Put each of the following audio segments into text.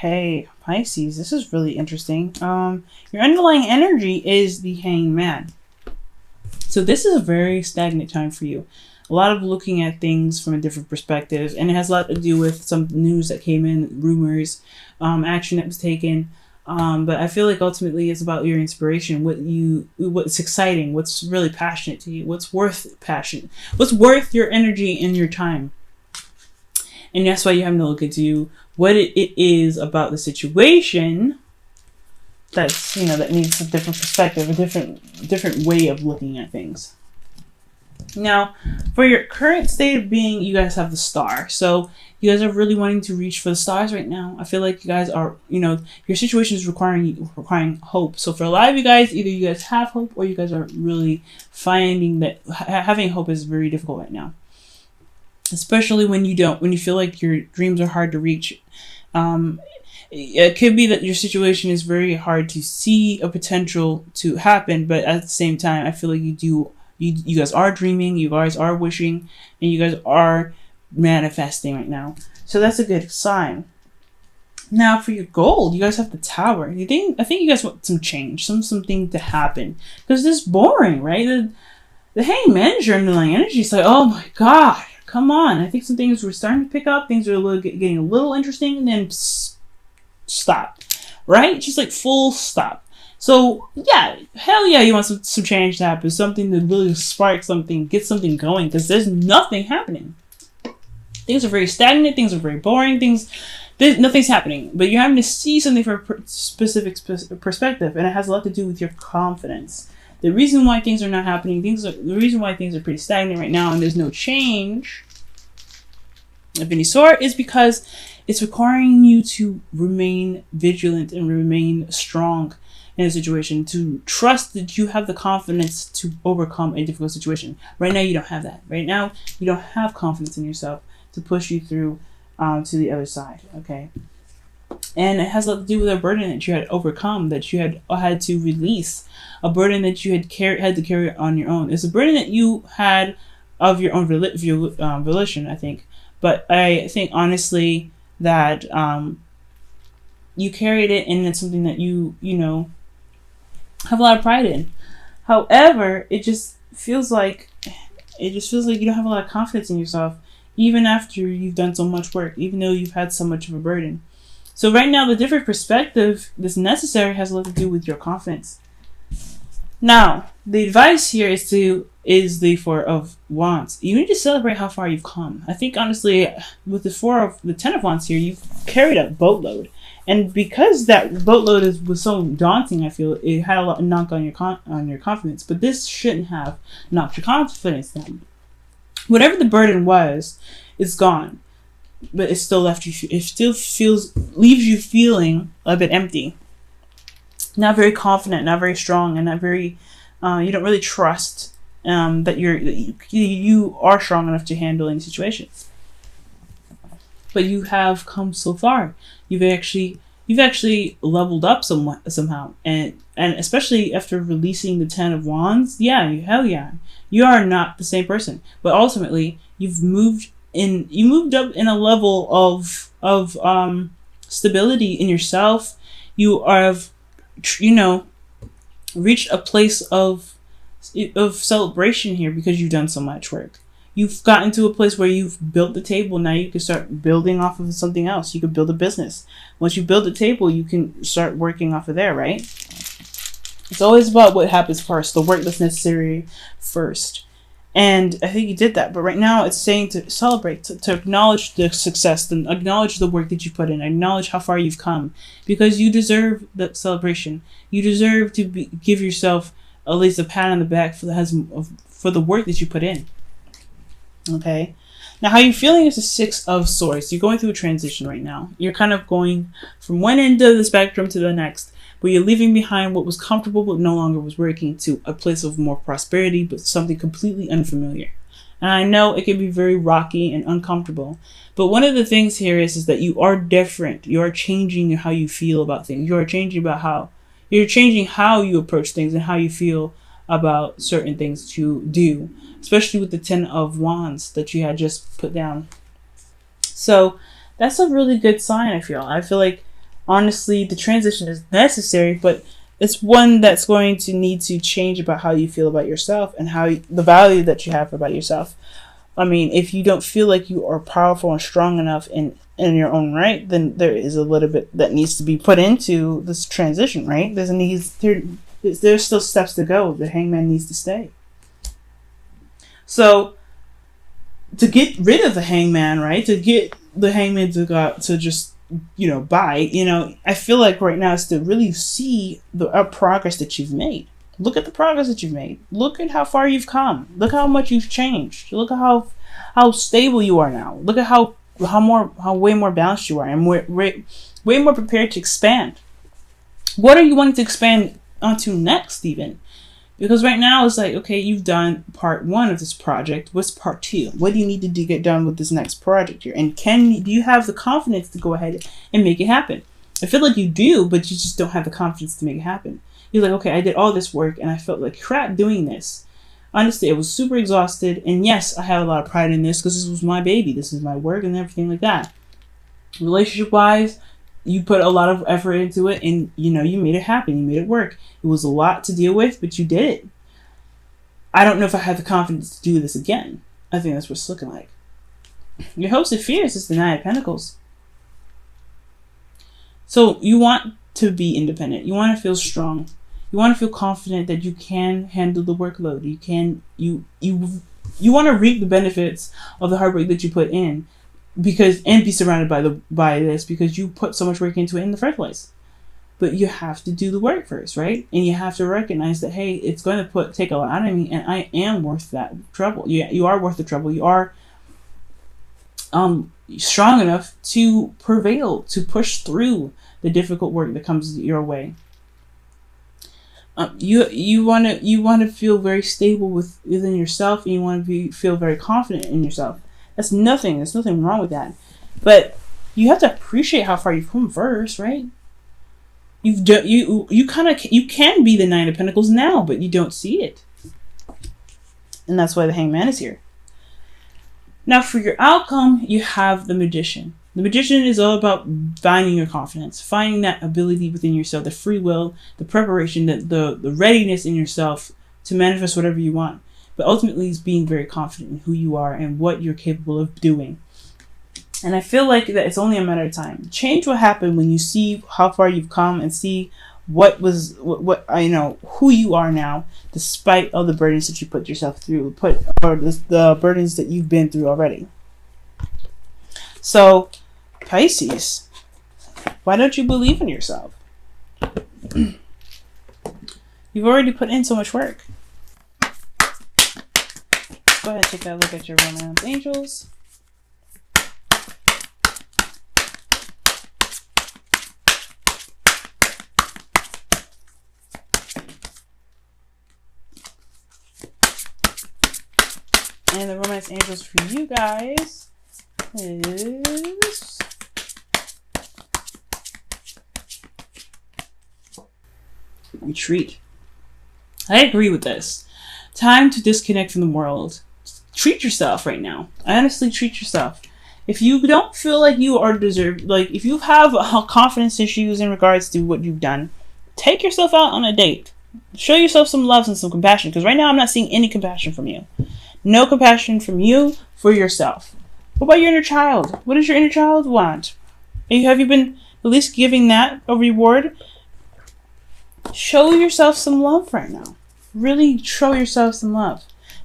Okay, Pisces, this is really interesting. Your underlying energy is the Hangman. So this is a very stagnant time for you. A lot of looking at things from a different perspective, and it has a lot to do with some news that came in, rumors, action that was taken. But I feel like ultimately it's about your inspiration, what's exciting, what's really passionate to you, what's worth passion, what's worth your energy and your time. And that's why you have to look into what it is about the situation that's, that needs a different perspective, a different way of looking at things. Now, for your current state of being, you guys have the Star. So you guys are really wanting to reach for the stars right now. I feel like you guys are, your situation is requiring hope. So for a lot of you guys, either you guys have hope or you guys are really finding that having hope is very difficult right now. Especially when you feel like your dreams are hard to reach. It could be that your situation is very hard to see a potential to happen, but at the same time, I feel like you guys are dreaming, you guys are wishing, and you guys are manifesting right now. So that's a good sign. Now for your gold, you guys have the Tower. I think you guys want some change, something to happen. Because this is boring, right? The Hangman is your underlying energy. It's like, oh my God, come on. I think some things were starting to pick up. Things are getting a little interesting, and then stop. Right? Just like full stop. So yeah, hell yeah, you want some change to happen. Something to really spark something, get something going. Because there's nothing happening. Things are very stagnant. Things are very boring. Nothing's happening. But you're having to see something from a specific perspective. And it has a lot to do with your confidence. The reason why things are not happening, the reason why things are pretty stagnant right now and there's no change of any sort is because it's requiring you to remain vigilant and remain strong in a situation, to trust that you have the confidence to overcome a difficult situation. Right now, you don't have that. Right now, you don't have confidence in yourself to push you through to the other side, okay? And it has a lot to do with a burden that you had overcome, that you had to release, a burden that you had to carry on your own. It's a burden that you had of your own volition, I think. But I think honestly that you carried it, and it's something that you have a lot of pride in. However, it just feels like you don't have a lot of confidence in yourself, even after you've done so much work, even though you've had so much of a burden. So right now, the different perspective that's necessary has a lot to do with your confidence. Now, the advice here is the Four of Wands. You need to celebrate how far you've come. I think honestly, with the Ten of Wands here, you've carried a boatload. And because that boatload was so daunting, I feel it had a lot of knock on your confidence. But this shouldn't have knocked your confidence down. Whatever the burden was, it's gone. But it still leaves you feeling a bit empty. Not very confident, not very strong, and not very, you don't really trust that you are strong enough to handle any situation. But you have come so far. You've actually leveled up somehow, and especially after releasing the Ten of Wands, hell yeah, you are not the same person. But ultimately, you moved up in a level of stability in yourself. You have, reached a place of celebration here because you've done so much work. You've gotten to a place where you've built the table. Now you can start building off of something else. You can build a business. Once you build the table, you can start working off of there, right? It's always about what happens first, the work that's necessary first. And I think you did that. But right now it's saying to celebrate, to acknowledge the success, to acknowledge the work that you put in, acknowledge how far you've come. Because you deserve the celebration. You deserve to give yourself at least a pat on the back for the work that you put in. Okay. Now, how you're feeling is the Six of Swords. You're going through a transition right now. You're kind of going from one end of the spectrum to the next, but you're leaving behind what was comfortable but no longer was working to a place of more prosperity, but something completely unfamiliar. And I know it can be very rocky and uncomfortable, but one of the things here is that you are different. You are changing how you feel about things. You are changing how you approach things and how you feel about certain things to do, especially with the Ten of Wands that you had just put down. So that's a really good sign, I feel. I feel like Honestly, the transition is necessary, but it's one that's going to need to change about how you feel about yourself and the value that you have about yourself. I mean, if you don't feel like you are powerful and strong enough in your own right, then there is a little bit that needs to be put into this transition, right? There's still steps to go. The hangman needs to stay. So to get rid of the hangman, right? To get the hangman to just, bite, I feel like right now is to really see the progress that you've made. Look at the progress that you've made. Look at how far you've come. Look how much you've changed. Look at how stable you are now. Look at how way more balanced you are, and way more prepared to expand. What are you wanting to expand onto next, even? Because right now it's like, okay, you've done part 1 of this project. What's part 2? What do you need to get done with this next project here? And do you have the confidence to go ahead and make it happen? I feel like you do, but you just don't have the confidence to make it happen. You're like, okay, I did all this work and I felt like crap doing this. Honestly, I was super exhausted. And yes, I have a lot of pride in this because this was my baby. This is my work and everything like that. Relationship-wise, you put a lot of effort into it and, you made it happen. You made it work. It was a lot to deal with, but you did it. I don't know if I have the confidence to do this again. I think that's what it's looking like. Your host of fears is the Nine of Pentacles. So you want to be independent. You want to feel strong. You want to feel confident that you can handle the workload. You want to reap the benefits of the hard work that you put in, and be surrounded by this because you put so much work into it in the first place. But you have to do the work first, right? And you have to recognize that, hey, it's going to take a lot out of me, and I am worth that trouble. You are worth the trouble. You are strong enough to prevail, to push through the difficult work that comes your way. You want to feel very stable within yourself, and you want to feel very confident in yourself. There's nothing wrong with that. But you have to appreciate how far you've come first, right? You can be the Nine of Pentacles now, but you don't see it. And that's why the Hangman is here. Now for your outcome, you have the Magician. The Magician is all about finding your confidence, finding that ability within yourself, the free will, the preparation, the readiness in yourself to manifest whatever you want. But ultimately, it's being very confident in who you are and what you're capable of doing. And I feel like that it's only a matter of time. Change will happen when you see how far you've come and see who you are now, despite all the burdens that you put yourself through, the burdens that you've been through already. So, Pisces, why don't you believe in yourself? You've already put in so much work. Go ahead and take a look at your romance angels. And the romance angels for you guys is retreat. I agree with this. Time to disconnect from the world. Treat yourself right now. Honestly, treat yourself. If you don't feel like you are deserved, like if you have confidence issues in regards to what you've done, take yourself out on a date. Show yourself some love and some compassion, because right now I'm not seeing any compassion from you. No compassion from you for yourself. What about your inner child? What does your inner child want? Have you been at least giving that a reward? Show yourself some love right now. Really show yourself some love.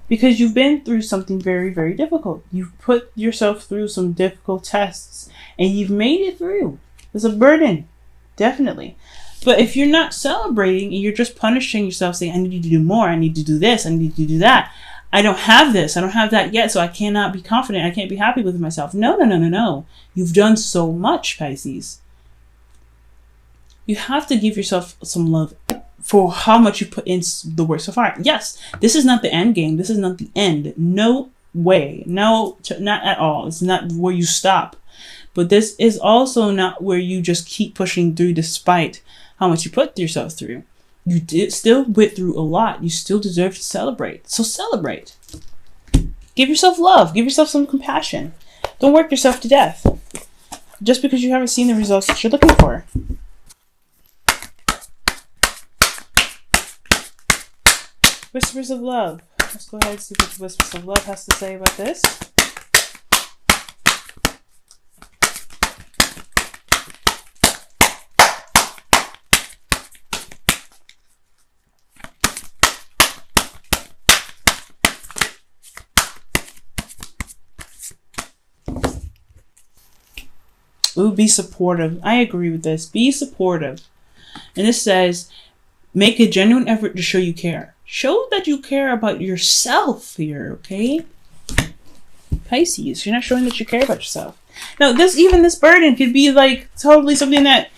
Because you've been through something very, very difficult. You've put yourself through some difficult tests. And you've made it through. It's a burden. Definitely. But if you're not celebrating and you're just punishing yourself, saying, I need you to do more. I need to do this. I need to do that. I don't have this. I don't have that yet. So I cannot be confident. I can't be happy with myself. No. You've done so much, Pisces. You have to give yourself some love for how much you put in the work so far. Yes, this is not the end game. This is not the end. No way. No, not at all. It's not where you stop. But this is also not where you just keep pushing through despite how much you put yourself through. You still went through a lot. You still deserve to celebrate. So celebrate. Give yourself love. Give yourself some compassion. Don't work yourself to death. just because you haven't seen the results that you're looking for. Whispers of love. Let's go ahead and see what the Whispers of love has to say about this. Ooh, be supportive. I agree with this. Be supportive. And this says, make a genuine effort to show you care. Show that you care about yourself here, okay? Pisces, you're not showing that you care about yourself. Now, this burden could be like totally something that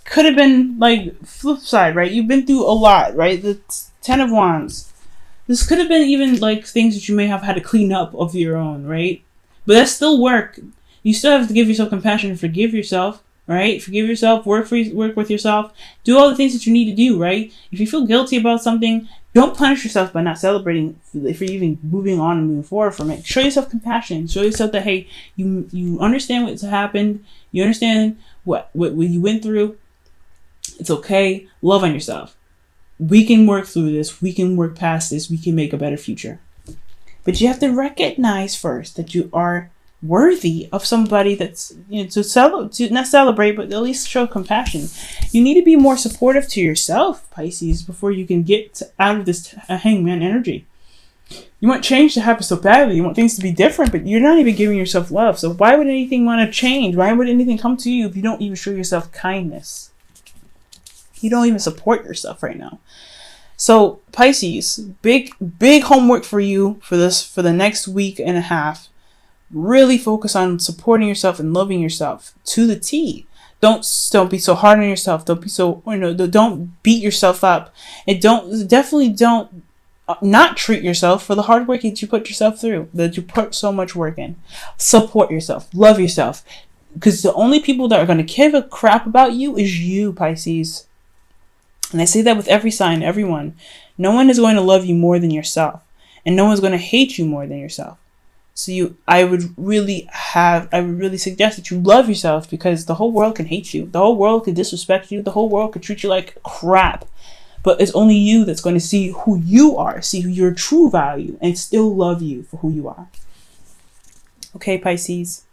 could have been like flip side, right? You've been through a lot, right? The Ten of Wands. This could have been even like things that you may have had to clean up of your own, right? But that's still work. You still have to give yourself compassion and forgive yourself, right? Forgive yourself, work with yourself, do all the things that you need to do, right? If you feel guilty about something, don't punish yourself by not celebrating if you're even moving on and moving forward from it. Show yourself compassion. Show yourself that, hey, you understand what's happened. You understand what you went through. It's okay. Love on yourself. We can work through this. We can work past this. We can make a better future. But you have to recognize first that you are worthy of somebody that's, to not celebrate, but at least show compassion. You need to be more supportive to yourself, Pisces, before you can get out of this hangman energy. You want change to happen so badly. You want things to be different, but you're not even giving yourself love. So why would anything want to change? Why would anything come to you if you don't even show yourself kindness? You don't even support yourself right now. So Pisces, big homework for you for the next week and a half. Really focus on supporting yourself and loving yourself to the T. Don't be so hard on yourself. Don't be so, don't beat yourself up. And definitely don't not treat yourself for the hard work that you put yourself through, that you put so much work in. Support yourself. Love yourself. Because the only people that are going to give a crap about you is you, Pisces. And I say that with every sign, everyone. No one is going to love you more than yourself. And no one's going to hate you more than yourself. So I would really suggest that you love yourself, because the whole world can hate you. The whole world can disrespect you. The whole world can treat you like crap. But it's only you that's going to see who you are, see your true value, and still love you for who you are. Okay, Pisces.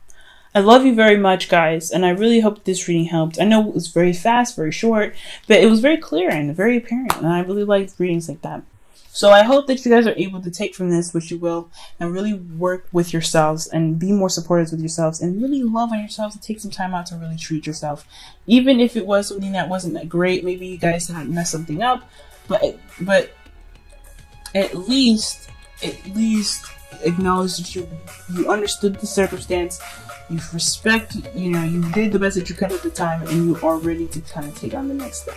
I love you very much, guys, and I really hope this reading helped. I know it was very fast, very short, but it was very clear and very apparent, and I really like readings like that. So I hope that you guys are able to take from this what you will, and really work with yourselves and be more supportive with yourselves, and really love on yourselves and take some time out to really treat yourself. Even if it was something that wasn't that great, maybe you guys had messed something up, but at least acknowledge that you understood the circumstance, you did the best that you could at the time, and you are ready to kind of take on the next step.